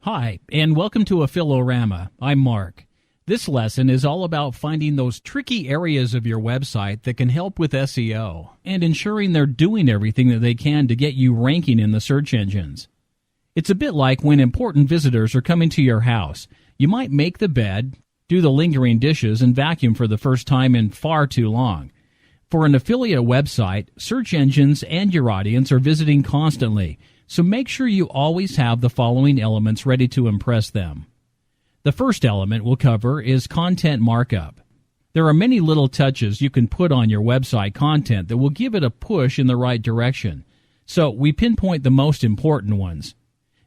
Hi, and welcome to Affiliorama. I'm Mark. This lesson is all about finding those tricky areas of your website that can help with SEO and ensuring they're doing everything that they can to get you ranking in the search engines. It's a bit like when important visitors are coming to your house. You might make the bed, do the lingering dishes, and vacuum for the first time in far too long. For an affiliate website, search engines and your audience are visiting constantly, so make sure you always have the following elements ready to impress them. The first element we'll cover is content markup. There are many little touches you can put on your website content that will give it a push in the right direction, so we pinpoint the most important ones.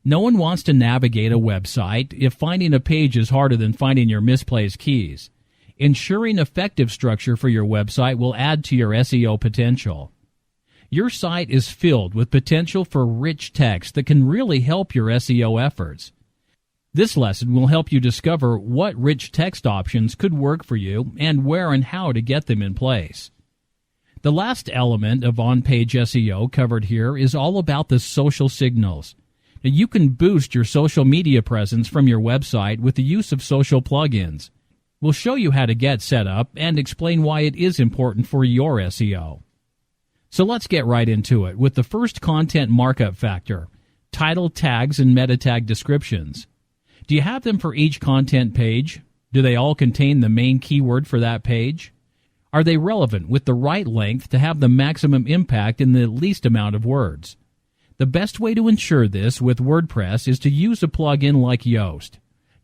No one wants to navigate a website if finding a page is harder than finding your misplaced keys. Ensuring effective structure for your website will add to your SEO potential. Your site is filled with potential for rich text that can really help your SEO efforts. This lesson will help you discover what rich text options could work for you and where and how to get them in place. The last element of on-page SEO covered here is all about the social signals. Now, you can boost your social media presence from your website with the use of social plugins. We'll show you how to get set up and explain why it is important for your SEO. So let's get right into it with the first content markup factor, title tags and meta tag descriptions. Do you have them for each content page? Do they all contain the main keyword for that page? Are they relevant with the right length to have the maximum impact in the least amount of words? The best way to ensure this with WordPress is to use a plugin like Yoast.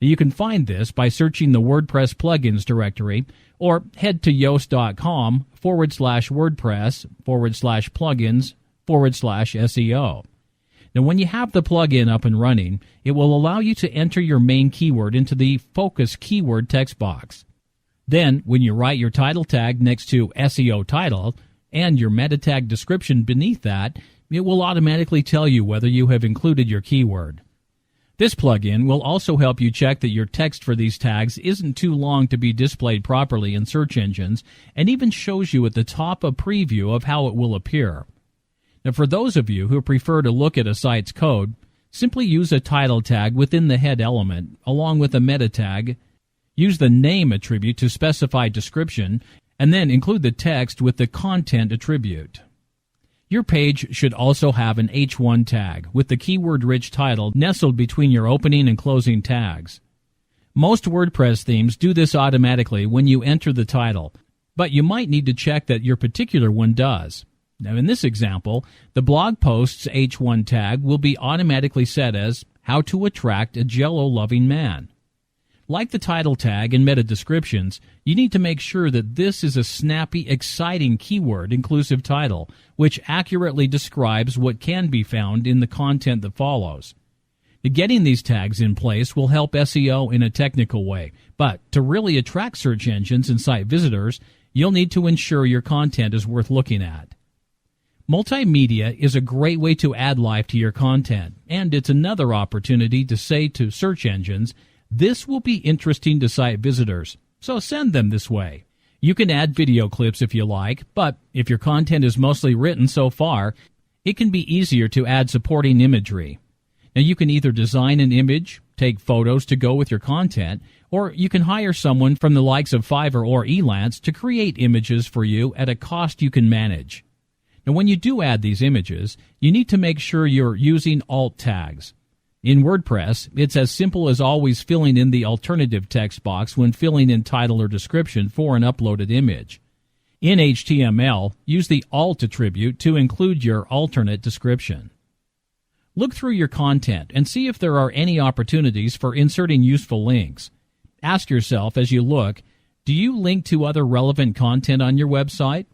You can find this by searching the WordPress plugins directory or head to yoast.com/WordPress/plugins/SEO. Now, when you have the plugin up and running, it will allow you to enter your main keyword into the focus keyword text box. Then, when you write your title tag next to SEO title and your meta tag description beneath that, it will automatically tell you whether you have included your keyword. This plugin will also help you check that your text for these tags isn't too long to be displayed properly in search engines, and even shows you at the top a preview of how it will appear. Now, for those of you who prefer to look at a site's code, simply use a title tag within the head element, along with a meta tag. Use the name attribute to specify description, and then include the text with the content attribute. Your page should also have an H1 tag with the keyword-rich title nestled between your opening and closing tags. Most WordPress themes do this automatically when you enter the title, but you might need to check that your particular one does. Now, in this example, the blog post's H1 tag will be automatically set as How to Attract a Jello-Loving Man. Like the title tag and meta descriptions, you need to make sure that this is a snappy, exciting keyword-inclusive title, which accurately describes what can be found in the content that follows. Getting these tags in place will help SEO in a technical way, but to really attract search engines and site visitors, you'll need to ensure your content is worth looking at. Multimedia is a great way to add life to your content, and it's another opportunity to say to search engines, this will be interesting to site visitors, so send them this way. You can add video clips if you like, but if your content is mostly written so far, it can be easier to add supporting imagery. Now, you can either design an image, take photos to go with your content, or you can hire someone from the likes of Fiverr or Elance to create images for you at a cost you can manage. Now, when you do add these images, you need to make sure you're using alt tags. In WordPress, it's as simple as always filling in the alternative text box when filling in title or description for an uploaded image. In HTML, use the alt attribute to include your alternate description. Look through your content and see if there are any opportunities for inserting useful links. Ask yourself as you look, do you link to other relevant content on your website?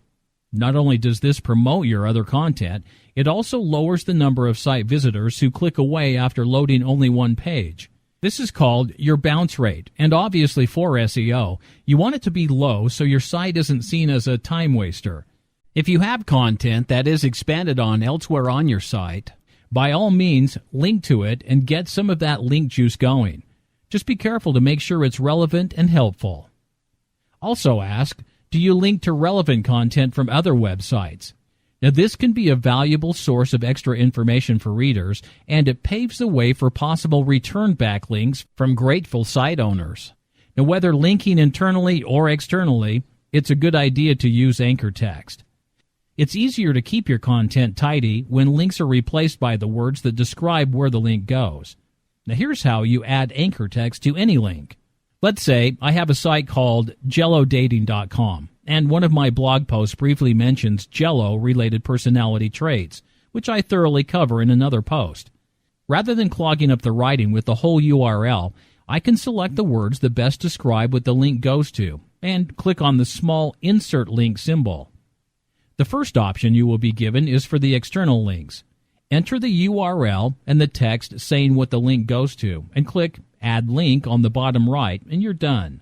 Not only does this promote your other content, it also lowers the number of site visitors who click away after loading only one page. This is called your bounce rate, and obviously for SEO, you want it to be low so your site isn't seen as a time waster. If you have content that is expanded on elsewhere on your site, by all means, link to it and get some of that link juice going. Just be careful to make sure it's relevant and helpful. Also ask, do you link to relevant content from other websites? Now, this can be a valuable source of extra information for readers, and it paves the way for possible return backlinks from grateful site owners. Now, whether linking internally or externally, it's a good idea to use anchor text. It's easier to keep your content tidy when links are replaced by the words that describe where the link goes. Now, here's how you add anchor text to any link. Let's say I have a site called jellodating.com, and one of my blog posts briefly mentions Jello-related personality traits, which I thoroughly cover in another post. Rather than clogging up the writing with the whole URL, I can select the words that best describe what the link goes to, and click on the small Insert Link symbol. The first option you will be given is for the external links. Enter the URL and the text saying what the link goes to, and click Add Link on the bottom right, and you're done.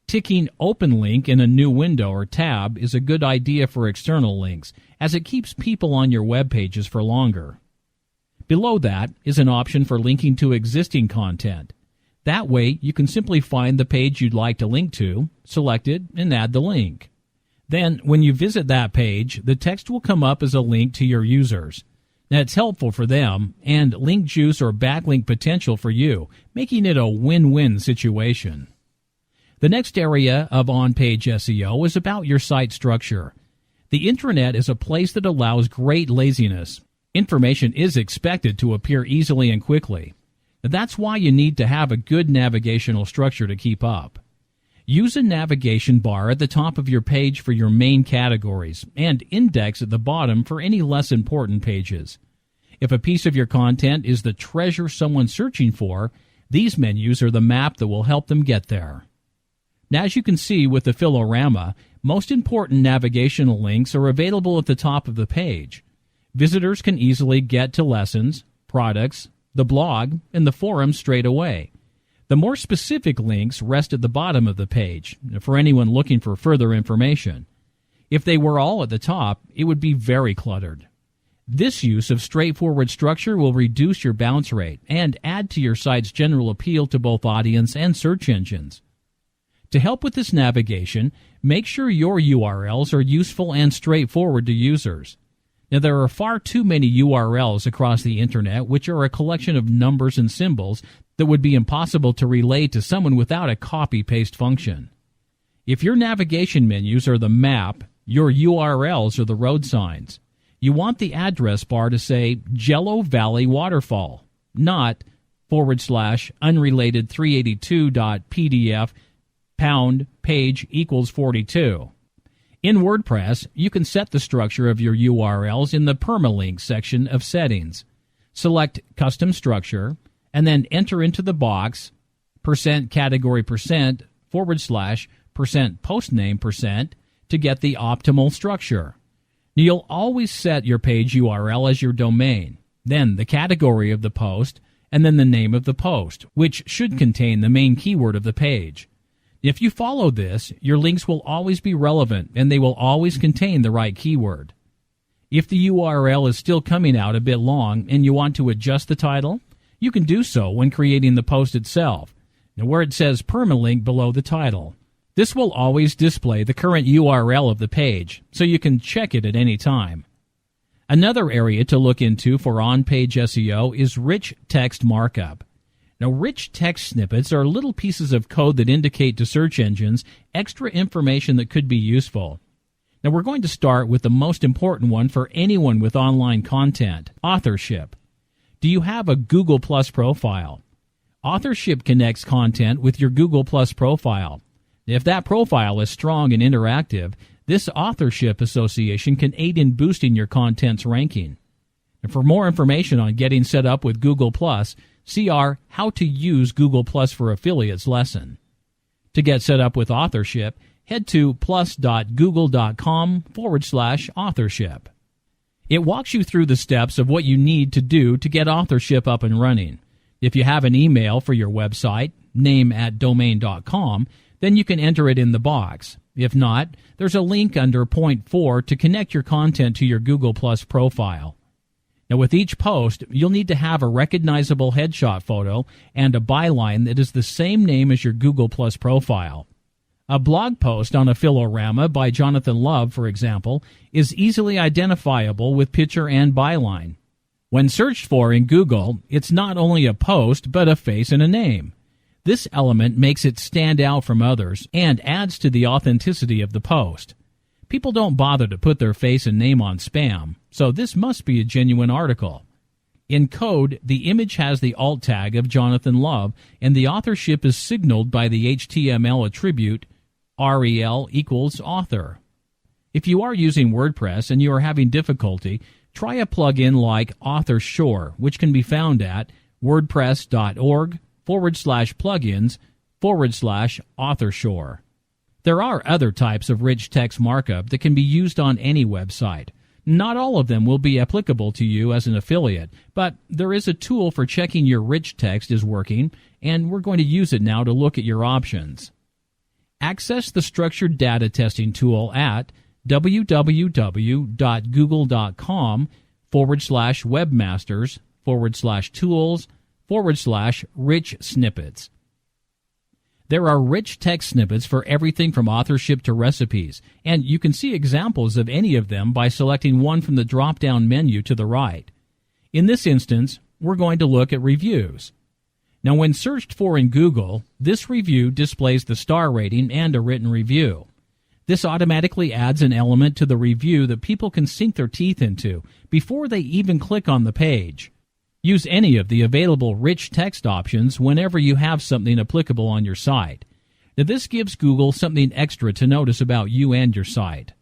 Ticking Open Link in a new window or tab is a good idea for external links, as it keeps people on your web pages for longer. Below that is an option for linking to existing content. That way, you can simply find the page you'd like to link to, select it, and add the link. Then, when you visit that page, the text will come up as a link to your users. Now, it's helpful for them, and link juice or backlink potential for you, making it a win-win situation. The next area of on-page SEO is about your site structure. The intranet is a place that allows great laziness. Information is expected to appear easily and quickly. That's why you need to have a good navigational structure to keep up. Use a navigation bar at the top of your page for your main categories, and index at the bottom for any less important pages. If a piece of your content is the treasure someone's searching for, these menus are the map that will help them get there. Now, as you can see with the Philorama, most important navigational links are available at the top of the page. Visitors can easily get to lessons, products, the blog, and the forum straight away. The more specific links rest at the bottom of the page for anyone looking for further information. If they were all at the top, it would be very cluttered. This use of straightforward structure will reduce your bounce rate and add to your site's general appeal to both audience and search engines. To help with this navigation, make sure your URLs are useful and straightforward to users. Now, there are far too many URLs across the internet which are a collection of numbers and symbols that would be impossible to relay to someone without a copy-paste function. If your navigation menus are the map, your URLs are the road signs. You want the address bar to say Jello Valley Waterfall, not /unrelated 382.pdf #page equals 42. In WordPress, you can set the structure of your URLs in the permalinks section of settings. Select Custom Structure, and then enter into the box %category %/ %postname % to get the optimal structure. You'll always set your page URL as your domain, then the category of the post, and then the name of the post, which should contain the main keyword of the page. If you follow this, your links will always be relevant and they will always contain the right keyword. If the URL is still coming out a bit long and you want to adjust the title, you can do so when creating the post itself, now where it says permalink below the title. This will always display the current URL of the page, so you can check it at any time. Another area to look into for on-page SEO is rich text markup. Now, rich text snippets are little pieces of code that indicate to search engines extra information that could be useful. Now, we're going to start with the most important one for anyone with online content, authorship. Do you have a Google Plus profile? Authorship connects content with your Google Plus profile. If that profile is strong and interactive, this authorship association can aid in boosting your content's ranking. And for more information on getting set up with Google Plus, see our How to Use Google Plus for Affiliates lesson. To get set up with authorship, head to plus.google.com/authorship. It walks you through the steps of what you need to do to get authorship up and running. If you have an email for your website, name@domain.com, then you can enter it in the box. If not, there's a link under point 4 to connect your content to your Google Plus profile. Now, with each post, you'll need to have a recognizable headshot photo and a byline that is the same name as your Google Plus profile. A blog post on a Philorama by Jonathan Love, for example, is easily identifiable with picture and byline. When searched for in Google, it's not only a post, but a face and a name. This element makes it stand out from others and adds to the authenticity of the post. People don't bother to put their face and name on spam, so this must be a genuine article. In code, the image has the alt tag of Jonathan Love, and the authorship is signaled by the HTML attribute rel equals author. If you are using WordPress and you are having difficulty, try a plugin like AuthorShore, which can be found at wordpress.org/plugins/AuthorShore. There are other types of rich text markup that can be used on any website. Not all of them will be applicable to you as an affiliate, but there is a tool for checking your rich text is working, and we're going to use it now to look at your options. Access the structured data testing tool at www.google.com/webmasters/tools/rich snippets. There are rich text snippets for everything from authorship to recipes, and you can see examples of any of them by selecting one from the drop-down menu to the right. In this instance, we're going to look at reviews. Now, when searched for in Google, this review displays the star rating and a written review. This automatically adds an element to the review that people can sink their teeth into before they even click on the page. Use any of the available rich text options whenever you have something applicable on your site. Now, this gives Google something extra to notice about you and your site.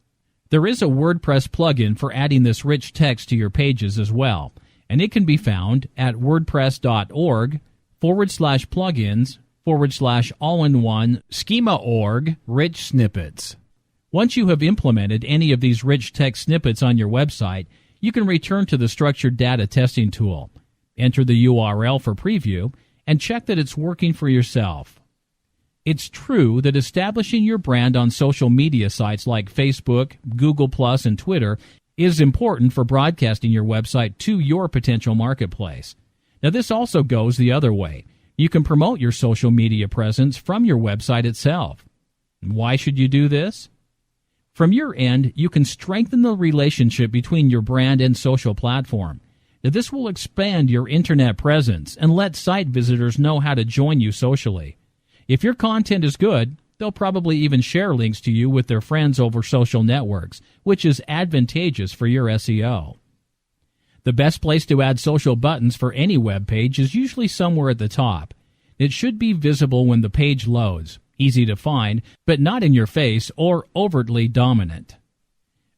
There is a WordPress plugin for adding this rich text to your pages as well, and it can be found at wordpress.org/plugins/all-in-one schema.org rich snippets. Once you have implemented any of these rich text snippets on your website, you can return to the structured data testing tool, enter the URL for preview, and check that it's working for yourself. It's true that establishing your brand on social media sites like Facebook, Google+, and Twitter is important for broadcasting your website to your potential marketplace. Now, this also goes the other way. You can promote your social media presence from your website itself. Why should you do this? From your end, you can strengthen the relationship between your brand and social platform. Now, this will expand your internet presence and let site visitors know how to join you socially. If your content is good, they'll probably even share links to you with their friends over social networks, which is advantageous for your SEO. The best place to add social buttons for any web page is usually somewhere at the top. It should be visible when the page loads, easy to find, but not in your face or overtly dominant.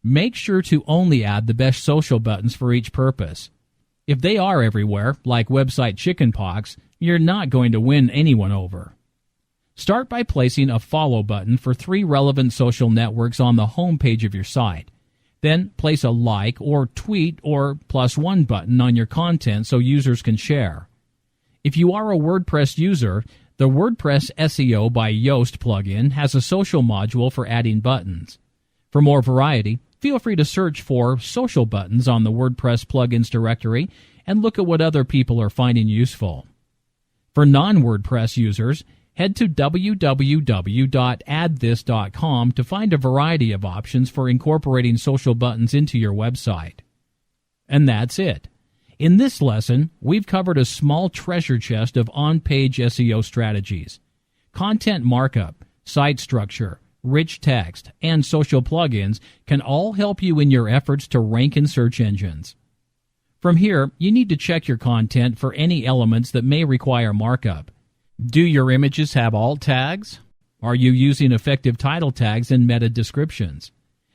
Make sure to only add the best social buttons for each purpose. If they are everywhere, like website chickenpox, you're not going to win anyone over. Start by placing a follow button for 3 relevant social networks on the home page of your site. Then place a like or tweet or +1 button on your content so users can share. If you are a WordPress user, the WordPress SEO by Yoast plugin has a social module for adding buttons. For more variety, feel free to search for social buttons on the WordPress plugins directory and look at what other people are finding useful. For non-WordPress users, head to www.addthis.com to find a variety of options for incorporating social buttons into your website. And that's it. In this lesson, we've covered a small treasure chest of on-page SEO strategies. Content markup, site structure, rich text, and social plugins can all help you in your efforts to rank in search engines. From here, you need to check your content for any elements that may require markup. Do your images have alt tags? Are you using effective title tags and meta descriptions?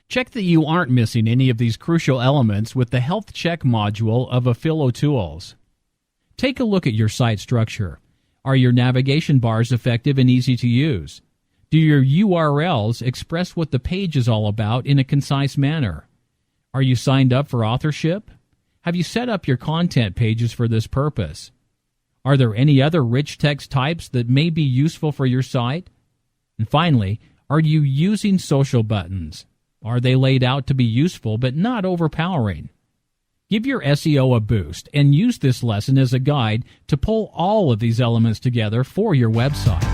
Check that you aren't missing any of these crucial elements with the Health Check module of Affilo Tools. Take a look at your site structure. Are your navigation bars effective and easy to use? Do your URLs express what the page is all about in a concise manner? Are you signed up for authorship? Have you set up your content pages for this purpose? Are there any other rich text types that may be useful for your site? And finally, are you using social buttons? Are they laid out to be useful but not overpowering? Give your SEO a boost and use this lesson as a guide to pull all of these elements together for your website.